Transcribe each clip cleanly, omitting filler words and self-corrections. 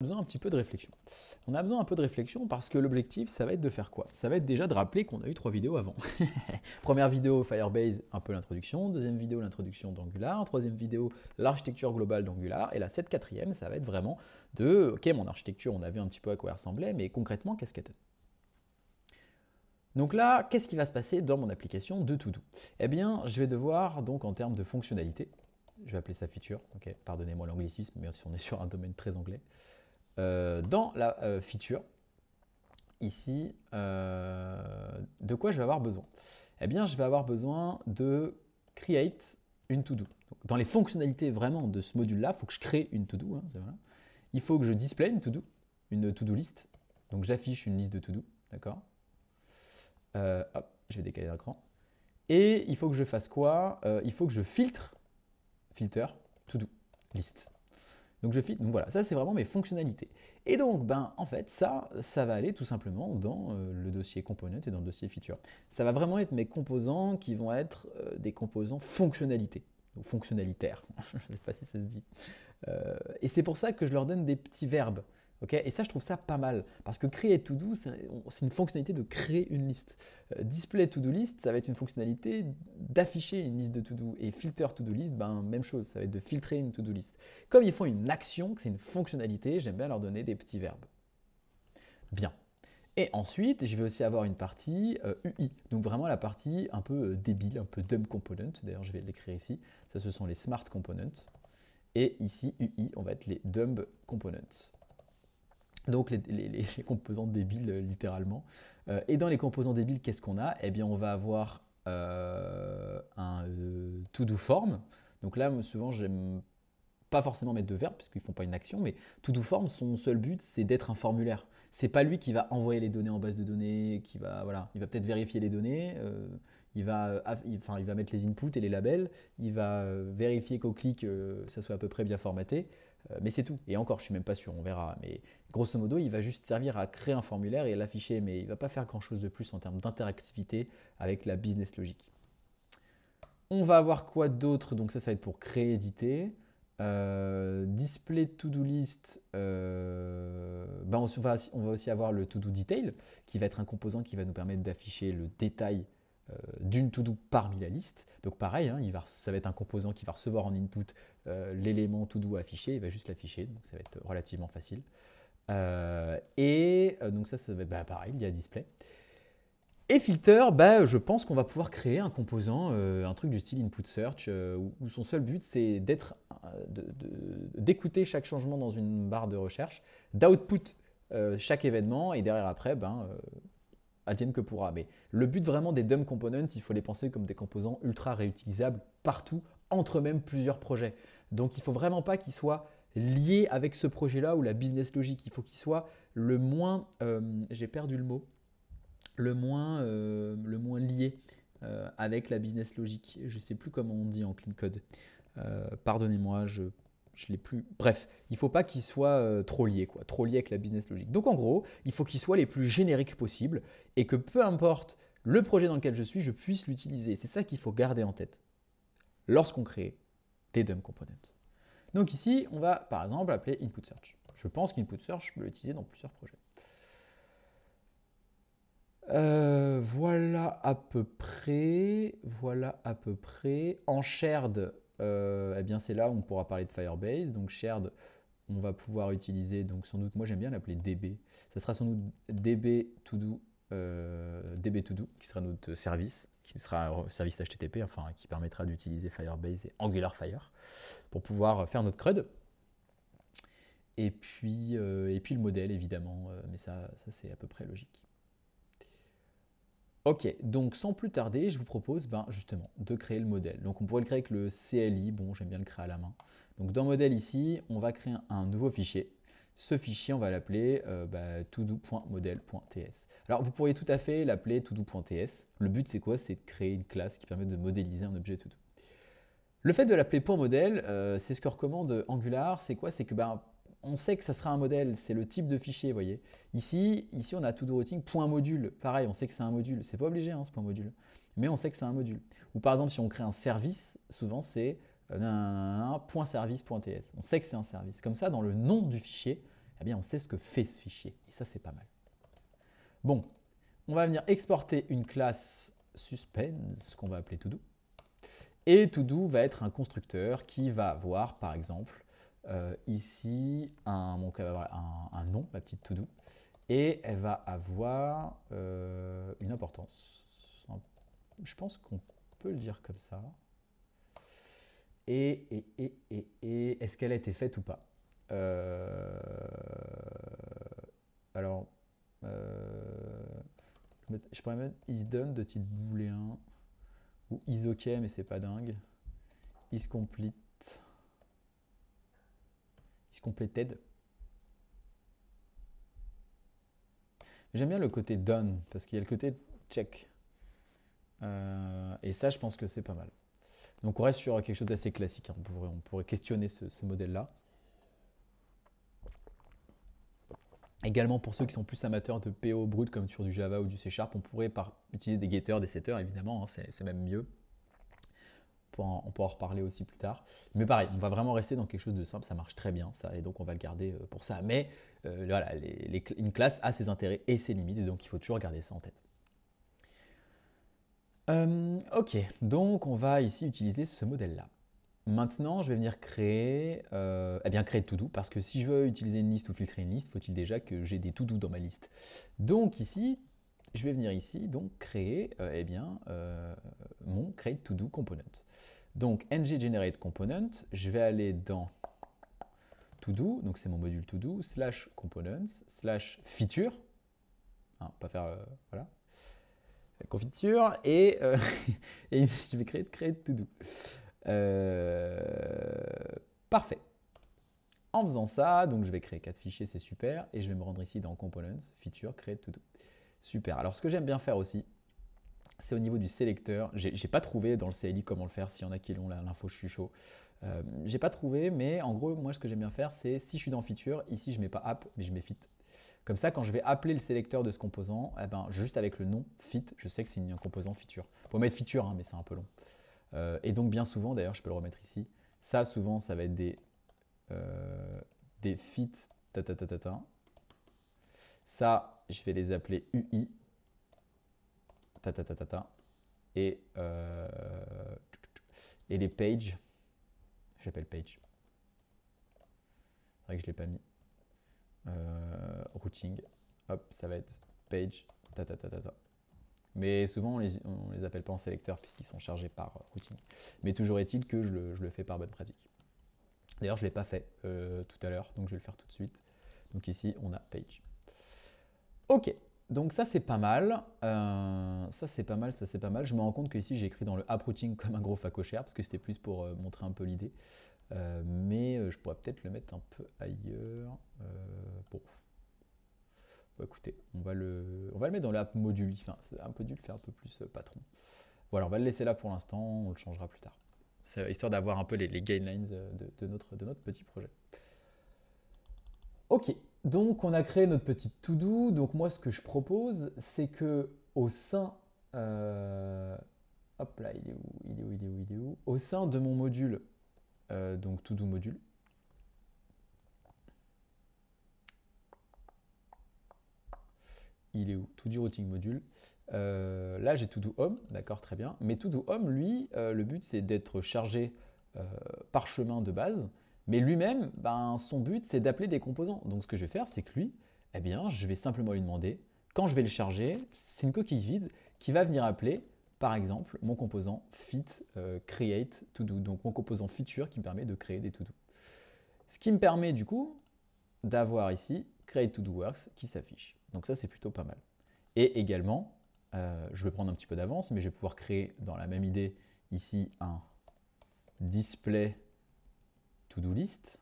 besoin un petit peu de réflexion. On a besoin un peu de réflexion parce que l'objectif, ça va être de faire quoi? Ça va être déjà de rappeler qu'on a eu 3 vidéos avant. Première vidéo, Firebase, un peu l'introduction. Deuxième vidéo, l'introduction d'Angular. Troisième vidéo, l'architecture globale d'Angular. Et la 7/4e, ça va être vraiment de, ok, mon architecture, on a vu un petit peu à quoi elle ressemblait, mais concrètement, qu'est-ce qu'elle donne? Donc là, qu'est-ce qui va se passer dans mon application de To-Do? Eh bien, je vais devoir, donc en termes de fonctionnalité, je vais appeler ça feature, ok, pardonnez-moi l'anglicisme, mais si on est sur un domaine très anglais. Dans la feature, ici, de quoi je vais avoir besoin? Eh bien, je vais avoir besoin de create une to-do. Dans les fonctionnalités vraiment de ce module-là, il faut que je crée une to-do. Hein, voilà. Il faut que je display une to-do list. Donc j'affiche une liste de to-do, d'accord? Hop, je vais décaler l'écran. Et il faut que je fasse quoi? Il faut que je filtre to-do list. Donc je filtre, donc voilà, ça c'est vraiment mes fonctionnalités. Et donc, ben, en fait, ça va aller tout simplement dans le dossier component et dans le dossier feature. Ça va vraiment être mes composants qui vont être des composants fonctionnalités, ou fonctionnalitaires, je ne sais pas si ça se dit. Et c'est pour ça que je leur donne des petits verbes. Okay, et ça, je trouve ça pas mal. Parce que create to-do, c'est une fonctionnalité de créer une liste. Display to-do list, ça va être une fonctionnalité d'afficher une liste de to-do. Et filter to-do list, ben, même chose, ça va être de filtrer une to-do list. Comme ils font une action, que c'est une fonctionnalité, j'aime bien leur donner des petits verbes. Bien. Et ensuite, je vais aussi avoir une partie UI. Donc vraiment la partie un peu débile, un peu dumb component. D'ailleurs, je vais l'écrire ici. Ça, ce sont les smart components. Et ici, UI, on va être les dumb components. Donc les composants débiles, littéralement. Et dans les composants débiles, qu'est-ce qu'on a? Eh bien, on va avoir un to-do form. Donc là, souvent, j'aime pas forcément mettre de verbe, parce qu'ils ne font pas une action, mais to-do form, son seul but, c'est d'être un formulaire. C'est pas lui qui va envoyer les données en base de données, qui va, voilà, il va peut-être vérifier les données, il va mettre les inputs et les labels, il va vérifier qu'au clic, ça soit à peu près bien formaté, mais c'est tout. Et encore, je suis même pas sûr, on verra. Mais grosso modo, il va juste servir à créer un formulaire et à l'afficher, mais il va pas faire grand-chose de plus en termes d'interactivité avec la business logic. On va avoir quoi d'autre? Donc ça va être pour créer, éditer. Display to-do list, ben on va aussi avoir le to-do detail, qui va être un composant qui va nous permettre d'afficher le détail d'une to-do parmi la liste. Donc pareil, hein, ça va être un composant qui va recevoir en input l'élément to-do affiché, il va juste l'afficher, donc ça va être relativement facile. Donc ça va être pareil, il y a display. Et filter, je pense qu'on va pouvoir créer un composant, un truc du style input search, où son seul but c'est d'écouter chaque changement dans une barre de recherche, d'output chaque événement, et derrière après, advienne que pourra. Mais le but vraiment des dumb components, il faut les penser comme des composants ultra réutilisables partout, entre même plusieurs projets. Donc il ne faut vraiment pas qu'ils soient liés avec ce projet-là ou la business logic. Il faut qu'ils soient le moins, j'ai perdu le mot, le moins lié avec la business logic. Je ne sais plus comment on dit en clean code. Pardonnez-moi, je l'ai plus. Bref, il ne faut pas qu'il soit trop lié, quoi, trop lié avec la business logic. Donc en gros, il faut qu'il soit les plus génériques possible et que peu importe le projet dans lequel je suis, je puisse l'utiliser. C'est ça qu'il faut garder en tête lorsqu'on crée des dumb components. Donc ici, on va par exemple appeler input search. Je pense qu'input search, je peux l'utiliser dans plusieurs projets. Voilà à peu près. Voilà à peu près. En shared, eh bien c'est là où on pourra parler de Firebase. Donc shared, on va pouvoir utiliser, donc sans doute, moi j'aime bien l'appeler DB. Ça sera sans doute DB to do, qui sera notre service, qui sera un service HTTP, enfin qui permettra d'utiliser Firebase et Angular Fire pour pouvoir faire notre CRUD. Et puis le modèle évidemment, mais ça c'est à peu près logique. Ok, donc sans plus tarder, je vous propose justement de créer le modèle. Donc on pourrait le créer avec le CLI, bon j'aime bien le créer à la main. Donc dans modèle ici, on va créer un nouveau fichier. Ce fichier, on va l'appeler todo.model.ts. Alors vous pourriez tout à fait l'appeler todo.ts. Le but c'est quoi? C'est de créer une classe qui permet de modéliser un objet todo. Le fait de l'appeler .model, c'est ce que recommande Angular, c'est quoi? C'est que on sait que ça sera un modèle, c'est le type de fichier, vous voyez. Ici, on a todo_routing .module. Pareil, on sait que c'est un module. C'est pas obligé, hein, ce .module. Mais on sait que c'est un module. Ou par exemple, si on crée un service, souvent c'est .service.ts. On sait que c'est un service. Comme ça, dans le nom du fichier, eh bien on sait ce que fait ce fichier. Et ça, c'est pas mal. Bon, on va venir exporter une classe suspense qu'on va appeler todo. Et todo va être un constructeur qui va avoir, par exemple, ici, un nom, ma petite todo. Et elle va avoir une importance. Je pense qu'on peut le dire comme ça. Et est-ce qu'elle a été faite ou pas? Alors, je pourrais mettre isDone de type booléen ou isOK, mais c'est pas dingue. IsComplete. IsCompleted. J'aime bien le côté done parce qu'il y a le côté check. Et ça, je pense que c'est pas mal. Donc on reste sur quelque chose d'assez classique. Hein. On pourrait questionner ce modèle-là. Également, pour ceux qui sont plus amateurs de PO brut, comme sur du Java ou du C#, on pourrait utiliser des getters, des setters, évidemment, hein, c'est même mieux. On pourra en reparler aussi plus tard. Mais pareil, on va vraiment rester dans quelque chose de simple, ça marche très bien, ça, et donc on va le garder pour ça. Mais voilà, une classe a ses intérêts et ses limites, et donc il faut toujours garder ça en tête. Ok, donc on va ici utiliser ce modèle-là. Maintenant, je vais venir créer todo, parce que si je veux utiliser une liste ou filtrer une liste, faut-il déjà que j'ai des todo dans ma liste. Donc ici, je vais venir ici, donc créer mon create todo component. Donc ng generate component, je vais aller dans todo, donc c'est mon module todo, slash components, slash feature, hein, pas faire, voilà, confiture, et ici, je vais créer create todo. Parfait. En faisant ça, donc je vais créer 4 fichiers, c'est super, et je vais me rendre ici dans Components, Feature, Create todo. Super. Alors ce que j'aime bien faire aussi, c'est au niveau du sélecteur. J'ai pas trouvé dans le CLI comment le faire, s'il y en a qui l'ont, l'info, je suis chaud. J'ai pas trouvé, mais en gros, moi ce que j'aime bien faire, c'est si je suis dans Feature, ici je mets pas App, mais je mets Fit. Comme ça, quand je vais appeler le sélecteur de ce composant, juste avec le nom Fit, je sais que c'est un composant Feature. Il faut mettre Feature, hein, mais c'est un peu long. Et donc bien souvent, d'ailleurs, je peux le remettre ici. Ça, souvent, ça va être des fit Ça, je vais les appeler UI et les pages, j'appelle page. C'est vrai que je l'ai pas mis. Routing, hop, ça va être page Mais souvent, on les appelle pas en sélecteur puisqu'ils sont chargés par routing. Mais toujours est-il que je le fais par bonne pratique. D'ailleurs, je ne l'ai pas fait tout à l'heure, donc je vais le faire tout de suite. Donc ici, on a page. Ok, donc ça c'est pas mal. Ça c'est pas mal. Je me rends compte qu'ici, j'ai écrit dans le app routing comme un gros facochère parce que c'était plus pour montrer un peu l'idée. Mais je pourrais peut-être le mettre un peu ailleurs. Bon. Écoutez, on va le mettre dans l'app module. Enfin, un module fait un peu plus patron. Voilà, on va le laisser là pour l'instant, on le changera plus tard. C'est histoire d'avoir un peu les guidelines de notre petit projet. Ok, donc on a créé notre petit to-do. Donc moi, ce que je propose, c'est que au sein... hop là, il est où? Au sein de mon module, donc to-do module, il est où? To-do routing module. Là, j'ai to-do home, d'accord, très bien. Mais to-do home, lui, le but, c'est d'être chargé par chemin de base. Mais lui-même, son but, c'est d'appeler des composants. Donc, ce que je vais faire, c'est que lui, eh bien, je vais simplement lui demander, quand je vais le charger, c'est une coquille vide qui va venir appeler, par exemple, mon composant fit create to-do. Donc, mon composant feature qui me permet de créer des to-do. Ce qui me permet, du coup, d'avoir ici create to-do works qui s'affiche. Donc, ça, c'est plutôt pas mal. Et également, je vais prendre un petit peu d'avance, mais je vais pouvoir créer dans la même idée ici un display to-do list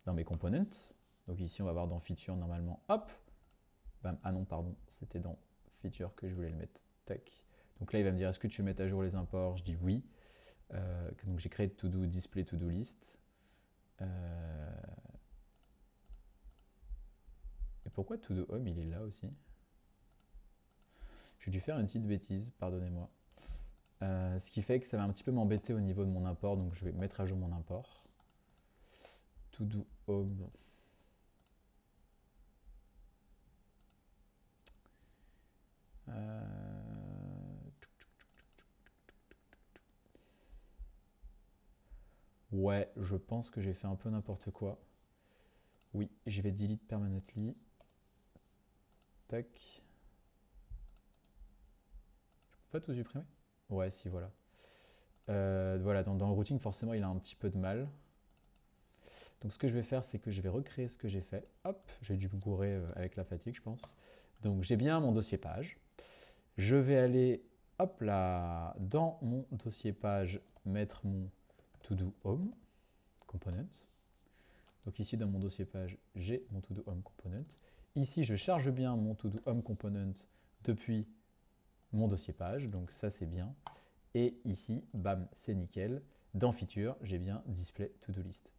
dans mes components. Donc ici, on va voir dans feature normalement, hop, bam, ah non, pardon, c'était dans feature que je voulais le mettre, tac. Donc là, il va me dire, est-ce que tu veux mettre à jour les imports? Je dis oui. Donc j'ai créé to-do, display to-do list. Et pourquoi to-do home, il est là aussi? J'ai dû faire une petite bêtise, pardonnez-moi. Ce qui fait que ça va un petit peu m'embêter au niveau de mon import, donc je vais mettre à jour mon import. To do home. Ouais, je pense que j'ai fait un peu n'importe quoi. Oui, je vais delete permanently. Tac. Je peux pas tout supprimer? Ouais, si, voilà. Voilà, dans le routing, forcément, il a un petit peu de mal. Donc, ce que je vais faire, c'est que je vais recréer ce que j'ai fait. Hop, j'ai dû me gourer avec la fatigue, je pense. Donc, j'ai bien mon dossier page. Je vais aller, hop là, dans mon dossier page, mettre mon to-do home component. Donc ici, dans mon dossier page, j'ai mon to-do home component. Ici, je charge bien mon to-do home component depuis mon dossier page, donc ça c'est bien. Et ici, bam, c'est nickel. Dans Feature, j'ai bien Display To-Do List.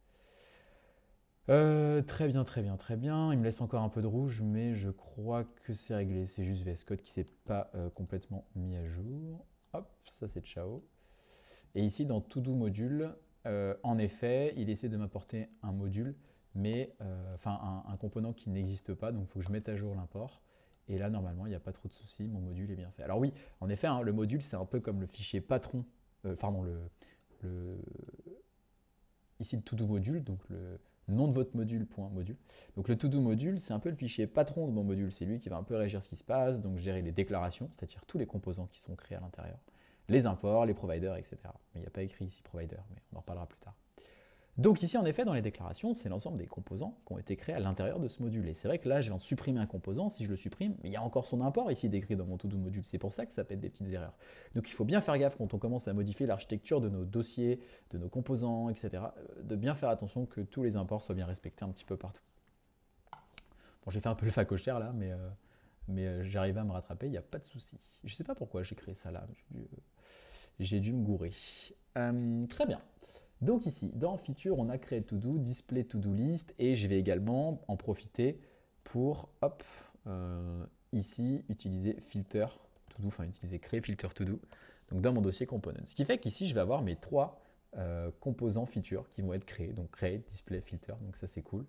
Très bien, très bien, très bien. Il me laisse encore un peu de rouge, mais je crois que c'est réglé. C'est juste VS Code qui ne s'est pas complètement mis à jour. Hop, ça c'est ciao. Et ici, dans To-Do Module, en effet, il essaie de m'apporter un module, mais enfin un component qui n'existe pas, donc il faut que je mette à jour l'import. Et là, normalement, il n'y a pas trop de soucis, mon module est bien fait. Alors oui, en effet, hein, le module, c'est un peu comme le fichier patron, pardon, ici le to-do module, donc le nom de votre module, point module. Donc le to-do module, c'est un peu le fichier patron de mon module, c'est lui qui va un peu régir ce qui se passe, donc gérer les déclarations, c'est-à-dire tous les composants qui sont créés à l'intérieur, les imports, les providers, etc. Mais il n'y a pas écrit ici provider, mais on en reparlera plus tard. Donc ici, en effet, dans les déclarations, c'est l'ensemble des composants qui ont été créés à l'intérieur de ce module. Et c'est vrai que là, je viens de supprimer un composant. Si je le supprime, mais il y a encore son import ici décrit dans mon to-do module. C'est pour ça que ça pète des petites erreurs. Donc il faut bien faire gaffe quand on commence à modifier l'architecture de nos dossiers, de nos composants, etc. De bien faire attention que tous les imports soient bien respectés un petit peu partout. Bon, j'ai fait un peu le facochère là, mais j'arrive à me rattraper, il n'y a pas de souci. Je ne sais pas pourquoi j'ai créé ça là. J'ai dû me gourer. Très bien. Donc ici, dans Feature, on a créé To-Do, Display To-Do List, et je vais également en profiter pour, hop, ici, utiliser Filter To-Do, enfin utiliser Créer Filter To-Do, donc dans mon dossier Component. Ce qui fait qu'ici, je vais avoir mes trois composants Feature qui vont être créés, donc Create, Display, Filter, donc ça c'est cool.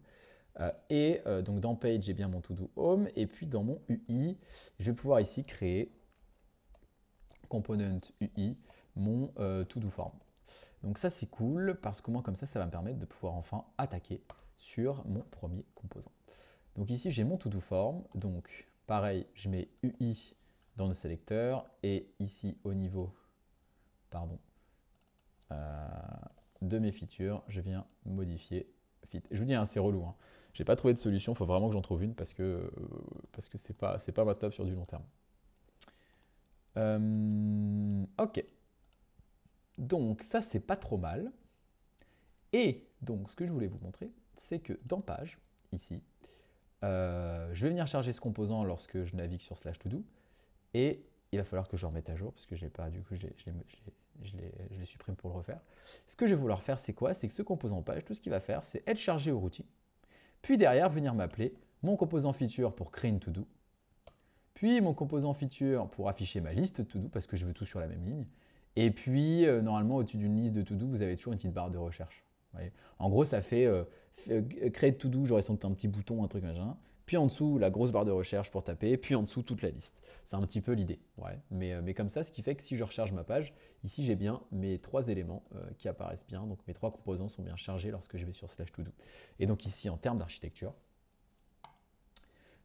Donc dans Page, j'ai bien mon To-Do Home, et puis dans mon UI, je vais pouvoir ici créer Component UI, mon To-Do Form. Donc ça c'est cool parce que moi comme ça va me permettre de pouvoir enfin attaquer sur mon premier composant. Donc ici j'ai mon to-do form, donc pareil je mets UI dans le sélecteur et ici au niveau de mes features je viens modifier fit. Je vous dis hein, c'est relou, hein. J'ai pas trouvé de solution, il faut vraiment que j'en trouve une parce que c'est pas battable sur du long terme. Ok. Donc ça, c'est pas trop mal. Et donc, ce que je voulais vous montrer, c'est que dans Page, ici, je vais venir charger ce composant lorsque je navigue sur /todo. Et il va falloir que je remette à jour, parce que je l'ai pas, du coup, je les supprime pour le refaire. Ce que je vais vouloir faire, c'est quoi? C'est que ce composant Page, tout ce qu'il va faire, c'est être chargé au routing. Puis derrière, venir m'appeler mon composant feature pour créer une to-do. Puis mon composant feature pour afficher ma liste to-do, parce que je veux tout sur la même ligne. Et puis, normalement, au-dessus d'une liste de to-do, vous avez toujours une petite barre de recherche. En gros, ça fait créer to-do, j'aurai son un petit bouton, un truc machin. Puis en dessous, la grosse barre de recherche pour taper. Puis en dessous, toute la liste. C'est un petit peu l'idée. Ouais. Mais comme ça, ce qui fait que si je recharge ma page, ici, j'ai bien mes trois éléments qui apparaissent bien. Donc mes trois composants sont bien chargés lorsque je vais sur /todo. Et donc ici, en termes d'architecture,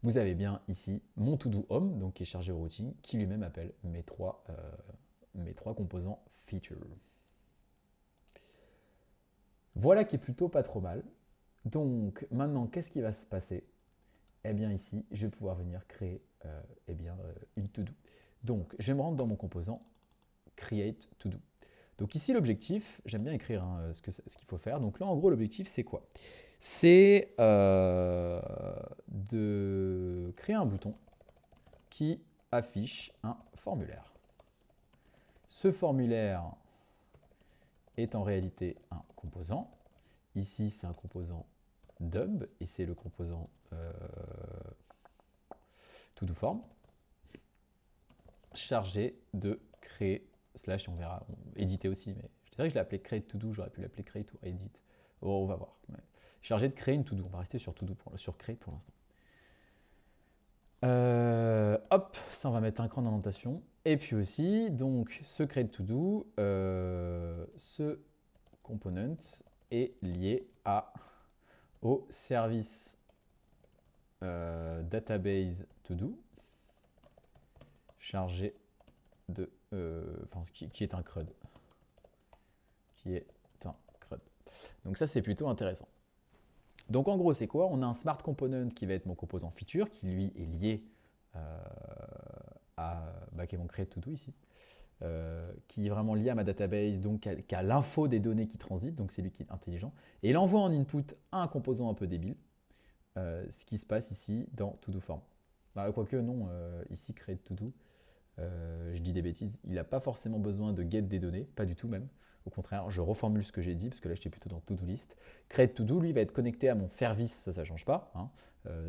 vous avez bien ici mon to-do home, donc qui est chargé au routing, qui lui-même appelle mes trois composants feature. Voilà qui est plutôt pas trop mal. Donc maintenant, qu'est-ce qui va se passer? Eh bien ici, je vais pouvoir venir créer une to-do. Donc je vais me rendre dans mon composant create to-do. Donc ici l'objectif, j'aime bien écrire ce qu'il faut faire. Donc là en gros l'objectif c'est quoi? C'est de créer un bouton qui affiche un formulaire. Ce formulaire est en réalité un composant. Ici, c'est un composant dub et c'est le composant to-do-form chargé de créer / on verra, éditer aussi, mais je dirais que je l'ai appelé create to-do, j'aurais pu l'appeler create ou edit. Oh, on va voir. Ouais. Chargé de créer une to-do. On va rester sur to-do sur create pour l'instant. Hop, ça on va mettre un cran d'indentation. Et puis aussi, donc ce create to-do, ce component est lié au service database to do chargé de, qui est un CRUD. Donc ça, c'est plutôt intéressant. Donc en gros, c'est quoi? On a un smart component qui va être mon composant feature, qui lui est lié qui est mon create to do ici, qui est vraiment lié à ma database, donc qui a l'info des données qui transitent, donc c'est lui qui est intelligent. Et il envoie en input un composant un peu débile, ce qui se passe ici dans to do form. Quoique non, ici create to do, je dis des bêtises, il n'a pas forcément besoin de get des données, pas du tout même. Au contraire, je reformule ce que j'ai dit, parce que là j'étais plutôt dans to do list. Create to do, lui, va être connecté à mon service, ça ne change pas, hein,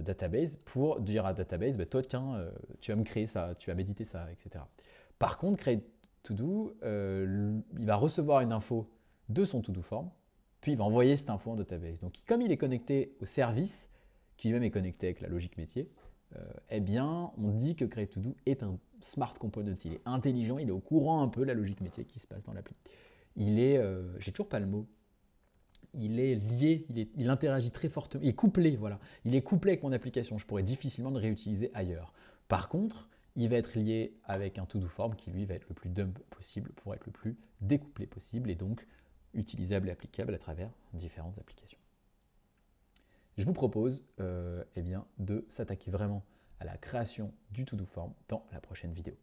database, pour dire à database, toi tiens, tu vas me créer ça, tu vas m'éditer ça, etc. Par contre, create to do, il va recevoir une info de son to do form, puis il va envoyer cette info en database. Donc comme il est connecté au service, qui lui-même est connecté avec la logique métier, eh bien, on dit que create to do est un smart component, il est intelligent, il est au courant un peu de la logique métier qui se passe dans l'appli. Il est, j'ai toujours pas le mot, il est lié, il interagit très fortement, il est couplé, voilà. Il est couplé avec mon application, je pourrais difficilement le réutiliser ailleurs. Par contre, il va être lié avec un to-do form qui lui va être le plus dumb possible pour être le plus découplé possible et donc utilisable et applicable à travers différentes applications. Je vous propose de s'attaquer vraiment à la création du to-do form dans la prochaine vidéo.